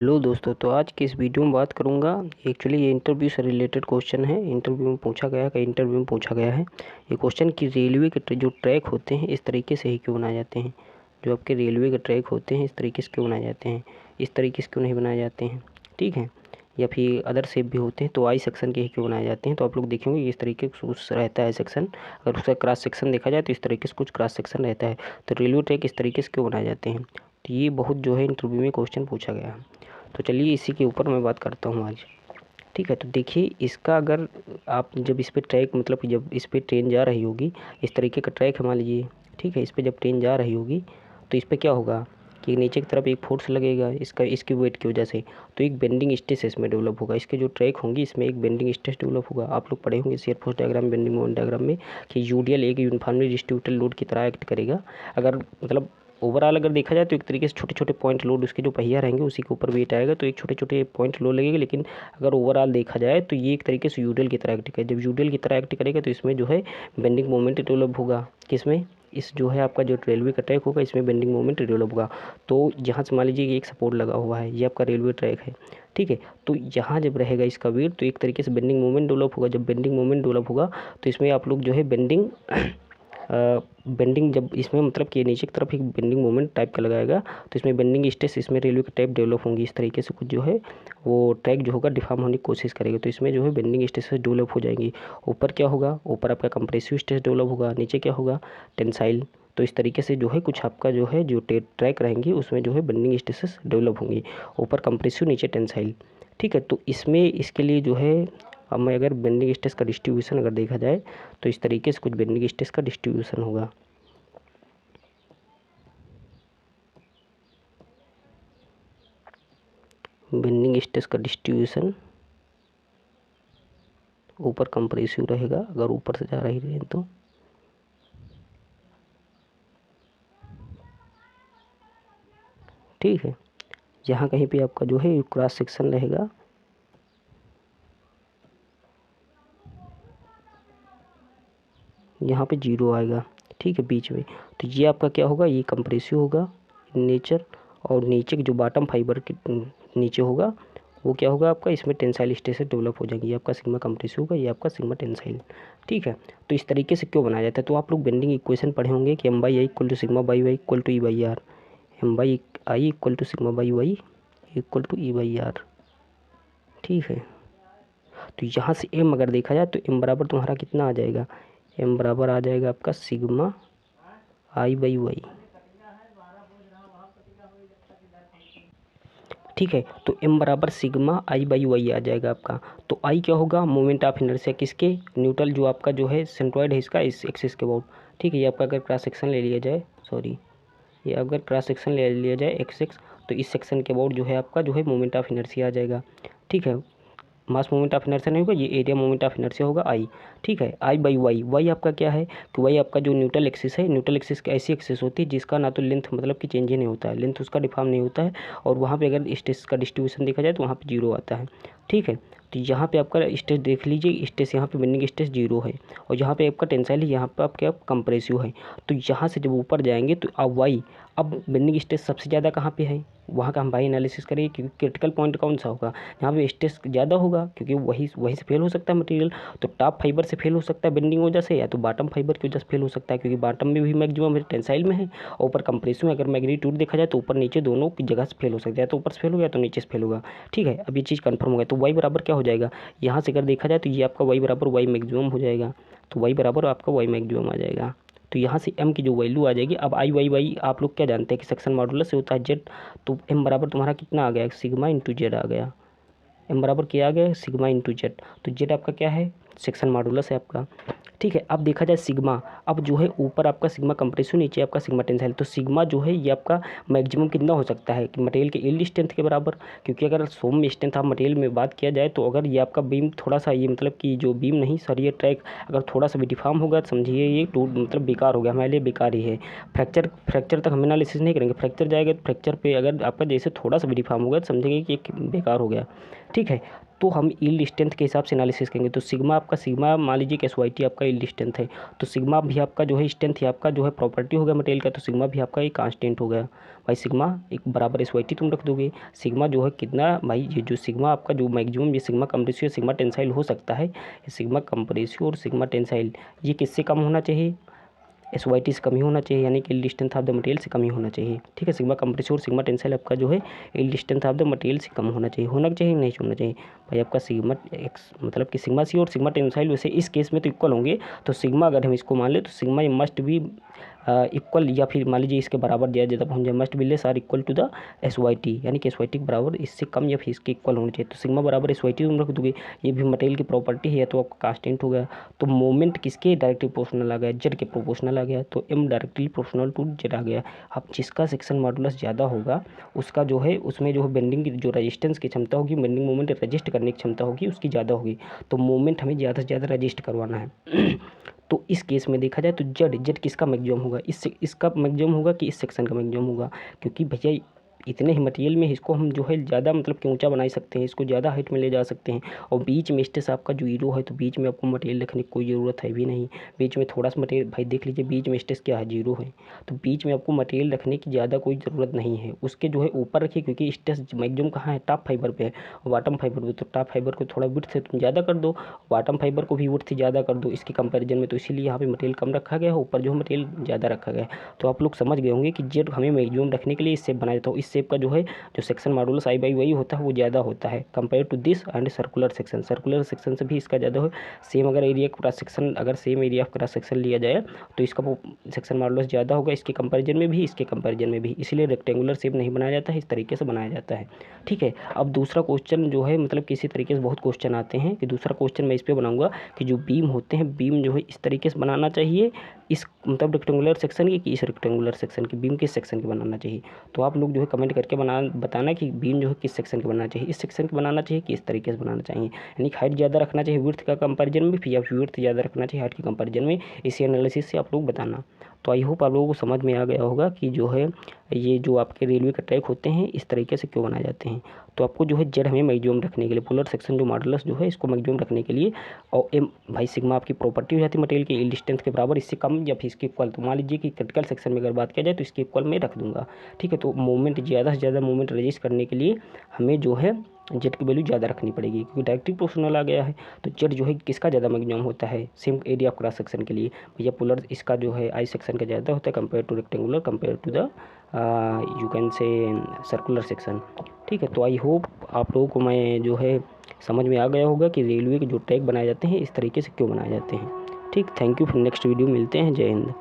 Hello दोस्तों, तो आज की इस वीडियो में बात करूंगा। एक्चुअली ये इंटरव्यू से रिलेटेड क्वेश्चन है। इंटरव्यू में पूछा गया है ये क्वेश्चन कि रेलवे के जो ट्रैक होते हैं इस तरीके से ही क्यों बनाए जाते हैं। जो आपके रेलवे के ट्रैक होते हैं इस तरीके से क्यों बनाए जाते हैं, इस तरीके से क्यों नहीं बनाए जाते हैं, ठीक है। या फिर अदर शेप भी होते हैं तो आई सेक्शन के ही क्यों बनाए जाते हैं। तो आप लोग देखेंगे इस तरीके से कुछ रहता है सेक्शन। अगर उसका क्रॉस सेक्शन देखा जाए तो इस तरीके से कुछ क्रॉस सेक्शन रहता है। तो रेलवे ट्रैक इस तरीके से क्यों बनाए जाते हैं। तो ये बहुत जो है इंटरव्यू में क्वेश्चन पूछा गया है। तो चलिए इसी के ऊपर मैं बात करता हूँ आज, ठीक है। तो देखिए इसका, अगर आप जब इस पे ट्रैक मतलब कि जब इस पे ट्रेन जा रही होगी, इस तरीके का ट्रैक है मान लीजिए, ठीक है। इस पे जब ट्रेन जा रही होगी तो इस पे क्या होगा कि नीचे की तरफ एक फोर्स लगेगा इसकी वेट की वजह से। तो एक बेंडिंग स्ट्रेस इसमें डेवलप होगा। इसके जो ट्रैक होंगी इसमें एक बेंडिंग स्ट्रेस डेवलप होगा। आप लोग पढ़े होंगे shear force diagram, bending moment diagram में कि यूडीएल एक यूनिफॉर्मली डिस्ट्रीब्यूटेड लोड की तरह एक्ट करेगा। अगर मतलब ओवरऑल अगर देखा जाए तो एक तरीके से छोटे छोटे पॉइंट लोड उसके जो पहिया रहेंगे उसी के ऊपर वेट आएगा, तो एक छोटे छोटे पॉइंट लोड लगेगा। लेकिन अगर ओवरऑल देखा जाए तो ये एक तरीके से यूडीएल की तरह एक्ट करेगा। जब यूडीएल की तरह एक्ट करेगा तो इसमें जो है बेंडिंग मोमेंट डेवलप होगा। किसमें, इस जो है आपका जो रेलवे का ट्रैक होगा इसमें बेंडिंग मोमेंट डेवलप होगा। तो यहाँ से मान लीजिए एक सपोर्ट लगा हुआ है, ये आपका रेलवे ट्रैक है, ठीक है। तो यहाँ जब रहेगा इसका वेट तो एक तरीके से बेंडिंग मोमेंट डेवलप होगा। जब बेंडिंग मोमेंट डेवलप होगा तो इसमें आप लोग जो है बेंडिंग जब इसमें मतलब कि नीचे की तरफ एक बेंडिंग मोमेंट टाइप का लगाएगा तो इसमें बेंडिंग स्ट्रेस, इसमें रेलवे की टाइप डेवलप होंगी। इस तरीके से कुछ जो है वो ट्रैक जो होगा डिफॉर्म होने की कोशिश करेगा, तो इसमें जो है बेंडिंग स्ट्रेस डेवलप हो जाएंगी। ऊपर क्या होगा, ऊपर आपका कंप्रेसिव स्ट्रेस डेवलप होगा, नीचे क्या होगा, टेंसाइल। तो इस तरीके से जो है कुछ आपका जो है जो ट्रैक रहेंगी उसमें जो है बेंडिंग स्ट्रेसेस डेवलप होंगी। ऊपर कंप्रेसिव, नीचे टेंसाइल, ठीक है। तो इसमें इसके लिए जो है, अब मैं अगर बेंडिंग स्ट्रेस का डिस्ट्रीब्यूशन अगर देखा जाए तो इस तरीके से कुछ बेंडिंग स्ट्रेस का डिस्ट्रीब्यूशन होगा। बेंडिंग स्ट्रेस का डिस्ट्रीब्यूशन, ऊपर कंप्रेसिव रहेगा अगर ऊपर से जा रही है तो, ठीक है। यहाँ कहीं पे आपका जो है क्रॉस सेक्शन रहेगा, यहाँ पे जीरो आएगा, ठीक है, बीच में। तो ये आपका क्या होगा, ये कंप्रेसिव होगा नेचर। और नीचे जो बॉटम फाइबर के नीचे होगा वो क्या होगा आपका, इसमें टेंसाइल स्ट्रेस डेवलप हो जाएंगी। ये आपका सिग्मा कंप्रेसिव होगा, ये आपका सिग्मा टेंसाइल, ठीक है। तो इस तरीके से क्यों बनाया जाता है। तो आप लोग बेंडिंग इक्वेशन पढ़े होंगे कि M by I equal to sigma by Y equal to E by R. M by I equal to sigma by Y equal to E by R, ठीक है। तो यहाँ से एम अगर देखा जाए तो एम बराबर तुम्हारा कितना आ जाएगा, एम बराबर आ जाएगा आपका सिग्मा आई बाई वाई, ठीक है। तो एम बराबर सिग्मा आई बाई वाई आ जाएगा आपका। तो आई क्या होगा, मोमेंट ऑफ इनर्शिया किसके, न्यूट्रल जो आपका जो है सेंट्रॉइड है इसका, इस एक्सिस के अबाउट, ठीक है। ये आपका अगर क्रॉस सेक्शन ले लिया जाए, सॉरी, ये अगर क्रॉस सेक्शन ले लिया जाए एक्स एक्स, तो इस सेक्शन के अबाउट जो है आपका जो है मोमेंट ऑफ इनर्शिया आ जाएगा, ठीक है। मास मोमेंट ऑफ इनर्शिया नहीं होगा, ये एरिया मोमेंट ऑफ इनर्शिया होगा आई, ठीक है। आई बाई वाई, वाई आपका क्या है कि वाई आपका जो न्यूट्रल एक्सिस है, न्यूट्रल एक्सिस की ऐसी एक्सिस होती है जिसका ना तो लेंथ मतलब कि चेंज ही नहीं होता है, लेंथ उसका डिफॉर्म नहीं होता है। और वहाँ पे अगर स्ट्रेस का डिस्ट्रीब्यूशन देखा जाए तो वहाँ पे जीरो आता है, ठीक है। तो यहाँ पे आपका स्ट्रेस देख लीजिए, स्ट्रेस यहाँ पे बेंडिंग स्ट्रेस जीरो है, और यहाँ पे आपका टेंसाइल है, यहाँ पे आपके कंप्रेसिव है। तो यहाँ से जब ऊपर जाएंगे तो अब वाई, अब बेंडिंग स्ट्रेस सबसे ज़्यादा कहाँ पे है, वहाँ का हम वाई एनालिसिस करेंगे क्योंकि क्रिटिकल पॉइंट कौन सा होगा, यहाँ पे स्ट्रेस ज़्यादा होगा क्योंकि वही वहीं से फेल हो सकता है मटेरियल। तो टॉप फाइबर से फेल हो सकता है बेंडिंग वजह से, या तो बॉटम फाइबर की वजह से फेल हो सकता है क्योंकि बॉटम में भी मैक्सिमम टेंसाइल में है, और ऊपर कंप्रेसिव में अगर मैग्नीट्यूड देखा जाए तो ऊपर नीचे दोनों की जगह से फेल हो सकता है, तो ऊपर से फेल हो गया तो नीचे से फेल होगा, ठीक है। अब ये चीज़ कंफर्म हो गया। तो वाई बराबर क्या हो जाएगा, यहाँ से अगर देखा जाए तो ये आपका वाई बराबर वाई मैक्सिमम हो जाएगा। तो वाई बराबर आपका वाई मैक्सिमम आ जाएगा। तो यहाँ से एम की जो वैल्यू आ जाएगी, अब आई वाई वाई आप लोग क्या जानते हैं कि सेक्शन मॉडुलस से होता है जेड। तो एम बराबर तुम्हारा कितना आ गया, सिग्मा इंटू जेड आ गया। एम बराबर क्या आ गया, सिग्मा इंटू जेड। तो जेड आपका क्या है, सेक्शन मॉडुलस है आपका, ठीक है। अब देखा जाए सिग्मा, अब जो है ऊपर आपका सिग्मा कंप्रेसिव, नीचे आपका सिग्मा टेंसाइल। तो सिग्मा जो है ये आपका मैक्सिमम कितना हो सकता है कि मटेरियल के यील्ड स्ट्रेंथ के बराबर, क्योंकि अगर सौम्य स्ट्रेंथ ऑफ मटेरियल में बात किया जाए तो अगर ये आपका बीम थोड़ा सा, ये मतलब कि जो बीम नहीं सर, ये ट्रैक अगर थोड़ा सा भी डिफॉर्म होगा तो समझिए ये टूट मतलब बेकार हो गया, हमारे लिए बेकार ही है। फ्रैक्चर तक हम एनालिसिस नहीं करेंगे, फ्रैक्चर जाएगा तो फ्रैक्चर पे अगर आपका जैसे थोड़ा सा भी डिफॉर्म होगा तो समझेंगे कि ये बेकार हो गया, ठीक है। तो हम यील्ड स्ट्रेंथ के हिसाब से एनालिसिस करेंगे। तो सिग्मा आपका, सिग्मा मान लीजिए कि SYT आपका यील्ड स्ट्रेंथ है, तो सिग्मा भी आपका जो है स्ट्रेंथ है, आपका जो है प्रॉपर्टी हो गया मटेरियल का, तो सिग्मा भी आपका एक कांस्टेंट हो गया भाई। सिग्मा एक बराबर SYT तुम रख दोगे। सिग्मा जो है कितना भाई, ये जो सिग्मा आपका जो मैक्सिमम, ये सिग्मा कंप्रेसिव सिग्मा टेंसाइल हो सकता है, सिग्मा कंप्रेसिव और सिग्मा टेंसाइल ये किससे कम होना चाहिए, SYT से कम ही होना चाहिए, यानी कि yield strength of the material से कम ही होना चाहिए। ठीक है, सिग्मा कंप्रेसिव और सिग्मा टेंसाइल आपका जो है yield strength of the material से कम होना चाहिए। होना चाहिए नहीं होना चाहिए भाई आपका सिग्मा एक्स, मतलब कि सिग्मा सी और सिग्मा टेंसाइल वैसे इस केस में तो इक्वल होंगे। तो सिग्मा अगर हम इसको मान ले तो सिग्मा मस्ट भी इक्वल, या फिर मान लीजिए इसके बराबर दिया जाता है, must be less are equal to the SYT, यानी कि SYT के बराबर इससे कम या फिर इसके इक्वल होना चाहिए। तो सिग्मा बराबर SYT तुम रख दोगे, ये भी मटेरियल की प्रॉपर्टी है, तो आपका कांस्टेंट हो गया। तो मोमेंट किसके डायरेक्टली प्रोपोर्शनल आ गया, जेड के प्रोपोर्शनल आ गया, तो M directly proportional to Z आ गया। अब जिसका सेक्शन मॉडुलस ज़्यादा होगा उसका जो है उसमें जो है बेंडिंग की जो रेजिस्टेंस की क्षमता होगी, बेंडिंग मोमेंट रजिस्ट करने की क्षमता होगी उसकी ज़्यादा होगी, तो मोमेंट हमें ज़्यादा से ज़्यादा रजिस्ट करवाना है। तो इस केस में देखा जाए तो जेड किसका मैक्सिमम होगा, इसका मैक्सिमम होगा कि इस सेक्शन का मैक्सिमम होगा, क्योंकि भैया इतने ही मटेरियल में इसको हम जो है ज़्यादा मतलब कि ऊंचा बना सकते हैं, इसको ज़्यादा हाइट में ले जा सकते हैं। और बीच में स्टेस आपका जो हीरो है, तो बीच में आपको मटेरियल रखने की कोई ज़रूरत है भी नहीं। बीच में थोड़ा सा मटेरियल, भाई देख लीजिए बीच में स्टेस क्या है, जीरो है, तो बीच में आपको मटेरियल रखने की ज़्यादा कोई ज़रूरत नहीं है। उसके जो है ऊपर रखिए, क्योंकि स्टेस मैक्सिमम कहाँ है, टॉप फाइबर पे है, बॉटम फाइबर पे, तो टॉप फाइबर को थोड़ा विड्थ से तुम ज़्यादा कर दो, बॉटम फाइबर को भी विड्थ से ज़्यादा कर दो इसके कंपेरिजन में, तो इसीलिए यहाँ पे मटेरियल कम रखा गया है, ऊपर जो मटेरियल ज़्यादा रखा गया है। तो आप लोग समझ गए होंगे कि जेड हमें मैक्सिमम रखने के लिए इस शेप बनाया जाता है। इस शेप का जो है जो सेक्शन मॉडुलस I बाई वही होता है, वो ज़्यादा होता है compare to this and circular section. Circular section से भी इसका ज़्यादा हो, सेम अगर एरिया क्रॉस सेक्शन, अगर same area of cross section लिया जाए तो इसका सेक्शन मॉडुलस ज़्यादा होगा इसके कंपैरिजन में भी, इसके कंपैरिजन में भी, इसलिए रेक्टेंगुलर शेप नहीं बनाया जाता है, इस तरीके से बनाया जाता है। ठीक है, अब दूसरा क्वेश्चन जो है मतलब किसी तरीके से बहुत क्वेश्चन आते हैं कि दूसरा क्वेश्चन मैं इस पर बनाऊंगा कि जो बीम होते हैं, बीम जो है इस तरीके से बनाना चाहिए, इस मतलब रेक्टेंगुलर सेक्शन की, कि इस रेक्टेंगुलर सेक्शन की बीम किस सेक्शन की बनाना चाहिए। तो आप लोग जो है कमेंट करके बताना कि बीम जो है किस सेक्शन की बनाना चाहिए, इस सेक्शन की बनाना चाहिए कि इस तरीके से बनाना चाहिए, यानी हाइट ज़्यादा रखना चाहिए विड्थ का कंपैरिजन में, फिर या विड्थ ज़्यादा रखना चाहिए हाइट के कंपैरिजन में। इसी एनालिसिस से आप लोग बताना। तो आई होप आप लोगों को समझ में आ गया होगा कि जो है ये जो आपके रेलवे का ट्रैक होते हैं इस तरीके से क्यों बनाए जाते हैं। तो आपको जो है जेड हमें मैक्सिमम रखने के लिए, पोलर सेक्शन जो मॉडुलस जो है इसको मैक्सिमम रखने के लिए, और M भाई सिग्मा आपकी प्रॉपर्टी हो जाती है मटेरियल की यील्ड स्ट्रेंथ के बराबर, इससे कम या फिर इसके इक्वल। तो मान लीजिए कि क्रिटिकल सेक्शन में अगर बात किया जाए तो इसके इक्वल में रख दूंगा। ठीक है, तो मोमेंट ज़्यादा से ज़्यादा मोमेंट रजिस्ट करने के लिए हमें जो है जेड की वैल्यू ज़्यादा रखनी पड़ेगी, क्योंकि डायरेक्टली प्रोपोर्शनल आ गया है। तो जेड जो है किसका ज़्यादा मैक्सिमम होता है, same area of cross section के लिए भैया पोलर इसका जो है I सेक्शन का ज़्यादा होता है compare to rectangular, compare to the you can say circular section. ठीक है, तो आई होप आप लोगों को मैं जो है समझ में आ गया होगा कि रेलवे के जो ट्रैक बनाए जाते हैं इस तरीके से क्यों बनाए जाते हैं। ठीक, थैंक यू, फिर नेक्स्ट वीडियो मिलते हैं, जय हिंद।